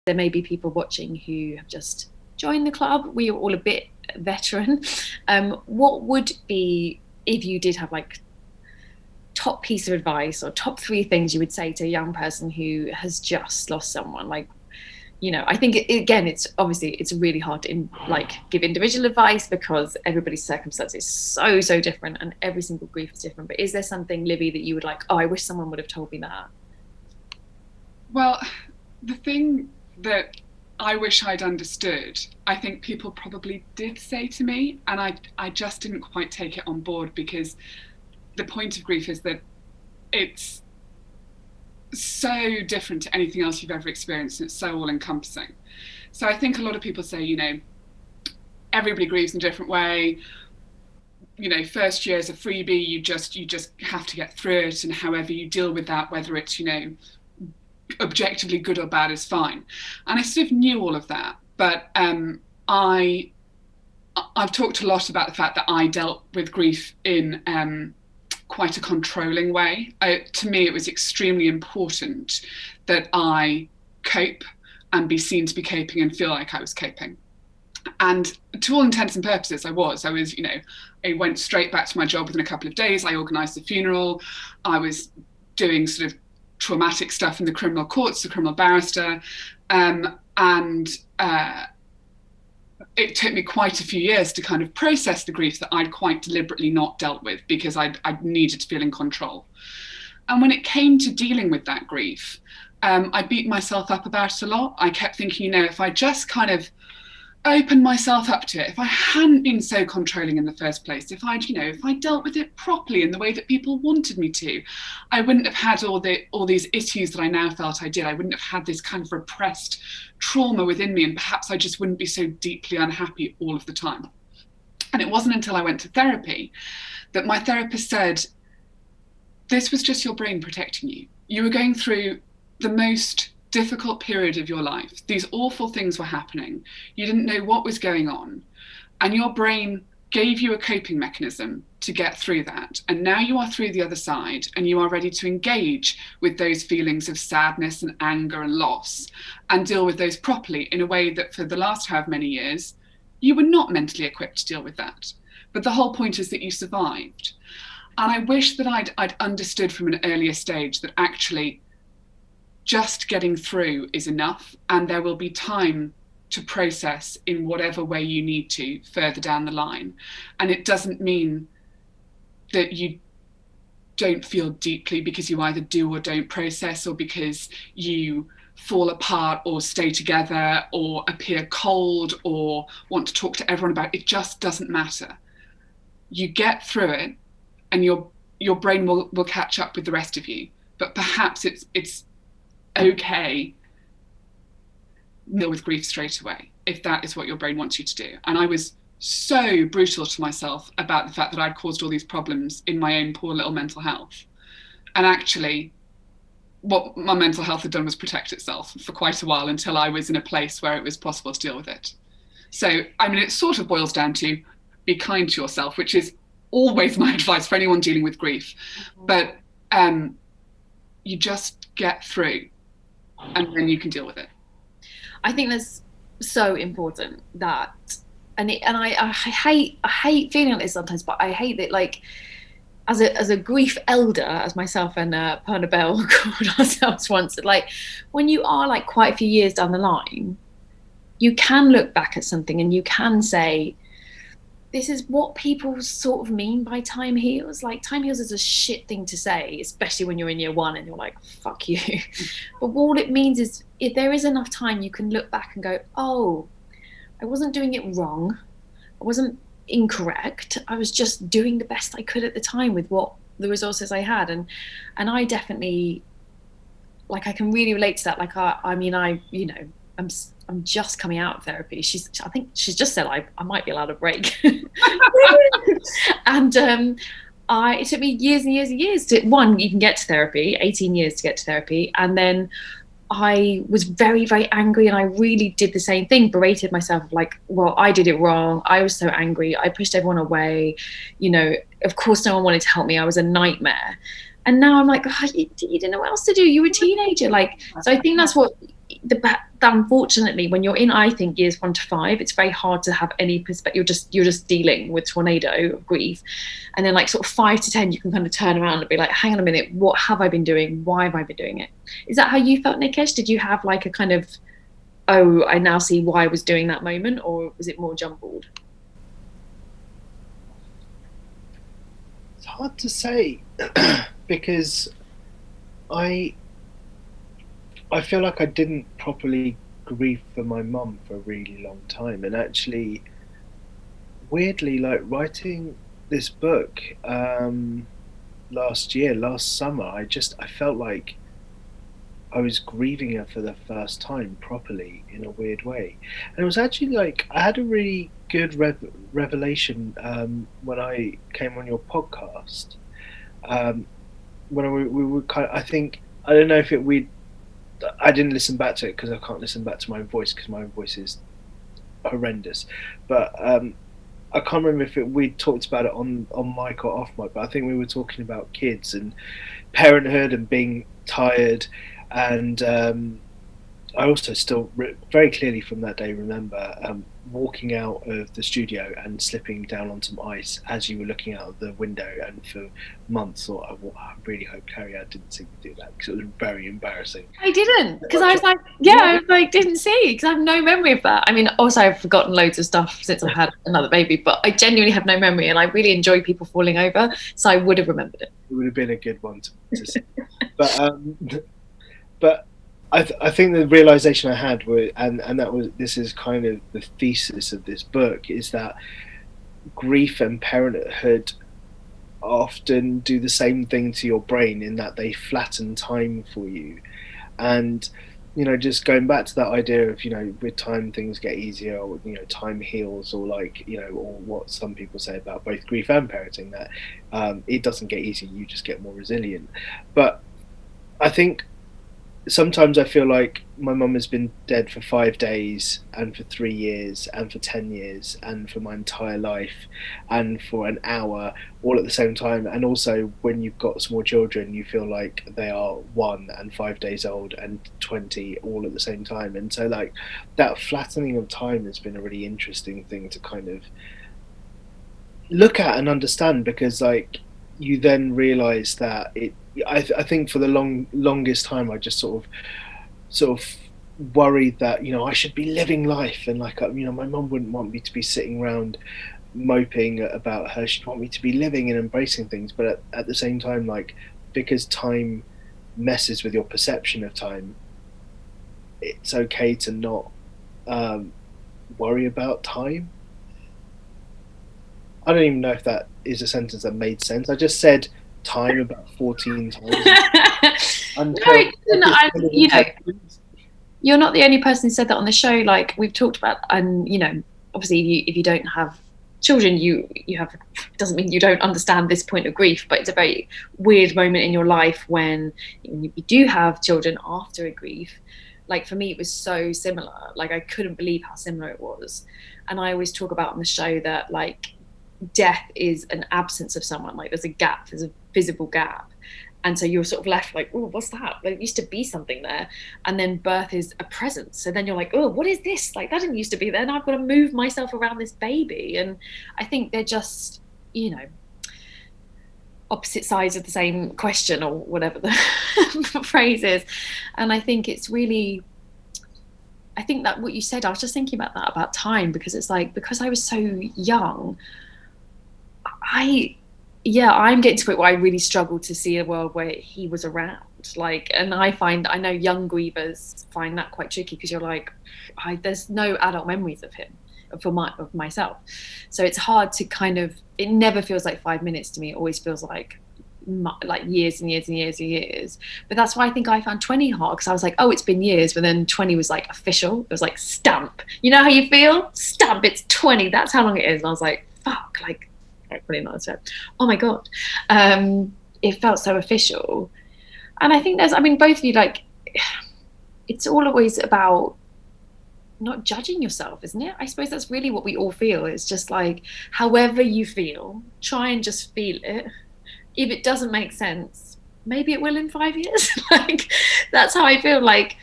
there may be people watching who have just joined the club. We are all a bit veteran. What would be, if you did have like top piece of advice or top 3 things you would say to a young person who has just lost someone? Like, you know, I think again, it's really hard to give individual advice because everybody's circumstance is so different and every single grief is different. But is there something, Libby, that you would like, oh, I wish someone would have told me that? Well, the thing that I wish I'd understood, I think people probably did say to me, and I just didn't quite take it on board, because the point of grief is that it's so different to anything else you've ever experienced, and it's so all-encompassing. So I think a lot of people say, you know, everybody grieves in a different way. You know, first year is a freebie, you just have to get through it, and however you deal with that, whether it's, you know, objectively good or bad, is fine. And I sort of knew all of that, but I've talked a lot about the fact that I dealt with grief in quite a controlling way. To me, it was extremely important that I cope and be seen to be coping and feel like I was coping. And to all intents and purposes, I was, you know, I went straight back to my job within a couple of days. I organised the funeral. I was doing sort of traumatic stuff in the criminal courts, the criminal barrister. It took me quite a few years to kind of process the grief that I'd quite deliberately not dealt with, because I needed to feel in control. And when it came to dealing with that grief, I beat myself up about it a lot. I kept thinking, you know, if I just kind of opened myself up to it, if I hadn't been so controlling in the first place, if I dealt with it properly in the way that people wanted me to, I wouldn't have had all these issues that I now felt I did. I wouldn't have had this kind of repressed trauma within me, and perhaps I just wouldn't be so deeply unhappy all of the time. And it wasn't until I went to therapy that my therapist said, this was just your brain protecting you. You were going through the most difficult period of your life. These awful things were happening. You didn't know what was going on. And your brain gave you a coping mechanism to get through that. And now you are through the other side, and you are ready to engage with those feelings of sadness and anger and loss, and deal with those properly in a way that for the last however many years, you were not mentally equipped to deal with that. But the whole point is that you survived. And I wish that I'd understood from an earlier stage that actually just getting through is enough, and there will be time to process in whatever way you need to further down the line. And it doesn't mean that you don't feel deeply because you either do or don't process, or because you fall apart or stay together or appear cold or want to talk to everyone about it. It just doesn't matter. You get through it, and your brain will catch up with the rest of you. But perhaps it's okay deal with grief straight away if that is what your brain wants you to do. And I was so brutal to myself about the fact that I'd caused all these problems in my own poor little mental health. And actually, what my mental health had done was protect itself for quite a while, until I was in a place where it was possible to deal with it. So, I mean, it sort of boils down to be kind to yourself, which is always my advice for anyone dealing with grief. But you just get through, and then you can deal with it. I think that's so important, that, and I hate feeling like this sometimes, but I hate that, like, as a grief elder, as myself and Perna Bell called ourselves once, like, when you are like quite a few years down the line, you can look back at something and you can say, this is what people sort of mean by time heals. Like, time heals is a shit thing to say, especially when you're in year one and you're like, fuck you. But all it means is, if there is enough time, you can look back and go, oh, I wasn't doing it wrong. I wasn't incorrect. I was just doing the best I could at the time with what the resources I had. And I definitely, like, I can really relate to that. Like, I'm just coming out of therapy. I think she's just said I might be allowed a break. And it took me years and years and years to, one, even get to therapy, 18 years to get to therapy. And then I was very, very angry, and I really did the same thing, berated myself, like, well, I did it wrong. I was so angry. I pushed everyone away. You know, of course, no one wanted to help me. I was a nightmare. And now I'm like, oh, you didn't know what else to do. You were a teenager. Like, so I think that's what, unfortunately, when you're in, I think, years 1 to 5, it's very hard to have any perspective. You're just dealing with tornado of grief, and then like sort of 5 to 10, you can kind of turn around and be like, hang on a minute, what have I been doing? Why have I been doing it? Is that how you felt, Nikesh? Did you have like a kind of, oh, I now see why I was doing that moment, or was it more jumbled? It's hard to say because I feel like I didn't properly grieve for my mum for a really long time, and actually, weirdly, like writing this book last summer, I felt like I was grieving her for the first time properly in a weird way, and it was actually like I had a really good revelation when I came on your podcast. When we were kind of, I think, I don't know if I didn't listen back to it because I can't listen back to my own voice because my own voice is horrendous, but I can't remember if we talked about it on mic or off mic, but I think we were talking about kids and parenthood and being tired, and I also still very clearly from that day remember walking out of the studio and slipping down on some ice as you were looking out of the window, and for months thought, I really hope Cariad didn't see me do that because it was very embarrassing. I didn't, because I was like, I was like, didn't see, because I have no memory of that. I mean, also I've forgotten loads of stuff since I had another baby, but I genuinely have no memory, and I really enjoy people falling over, so I would have remembered it. It would have been a good one to see. But I think the realization I had this is kind of the thesis of this book, is that grief and parenthood often do the same thing to your brain in that they flatten time for you. And just going back to that idea of with time things get easier, or time heals, or like or what some people say about both grief and parenting, that it doesn't get easier, you just get more resilient. But I think sometimes I feel like my mum has been dead for 5 days, and for 3 years, and for 10 years, and for my entire life, and for an hour, all at the same time. And also, when you've got small children, you feel like they are 1 and 5 days old and 20 all at the same time. And so, like, that flattening of time has been a really interesting thing to kind of look at and understand, because, like, you then realise that I think for the longest time I just sort of worried that I should be living life, and like my mum wouldn't want me to be sitting around moping about her. She'd want me to be living and embracing things, but at the same time, like, because time messes with your perception of time, it's okay to not worry about time. I don't even know if that is a sentence that made sense. I just said time about 14 times. You're not the only person who said that on the show. Like, we've talked about, and obviously if you don't have children, you have, doesn't mean you don't understand this point of grief, but it's a very weird moment in your life when you do have children after a grief. Like, for me, it was so similar. Like, I couldn't believe how similar it was. And I always talk about on the show that, like, death is an absence of someone. Like, there's a gap, there's a visible gap, and so you're sort of left like, oh, what's that? Like, there used to be something there. And then birth is a presence, so then you're like, oh, what is this? Like, that didn't used to be there, now I've got to move myself around this baby. And I think they're just opposite sides of the same question, or whatever the phrase is. And I think it's really, I think that what you said, I was just thinking about that, about time, because it's like, because I was so young, I'm getting to a point where I really struggle to see a world where he was around. Like, and I know young grievers find that quite tricky, because you're like, there's no adult memories of him, of myself. So it's hard to kind of, it never feels like 5 minutes to me. It always feels like years and years and years and years. But that's why I think I found 20 hard, because I was like, oh, it's been years. But then 20 was like official. It was like, stamp. You know how you feel? Stamp, it's 20. That's how long it is. And I was like, fuck, like, really not. So, oh my God. It felt so official. And I think both of you, like, it's all always about not judging yourself, isn't it? I suppose that's really what we all feel. It's just like, however you feel, try and just feel it. If it doesn't make sense, maybe it will in 5 years. Like, that's how I feel. Like,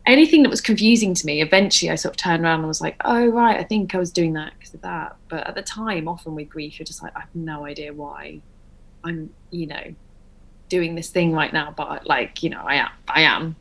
anything that was confusing to me, eventually I sort of turned around and was like, oh right, I think I was doing that because of that. But at the time, often with grief, you're just like, I have no idea why I'm, you know, doing this thing right now, but like, you know, I am.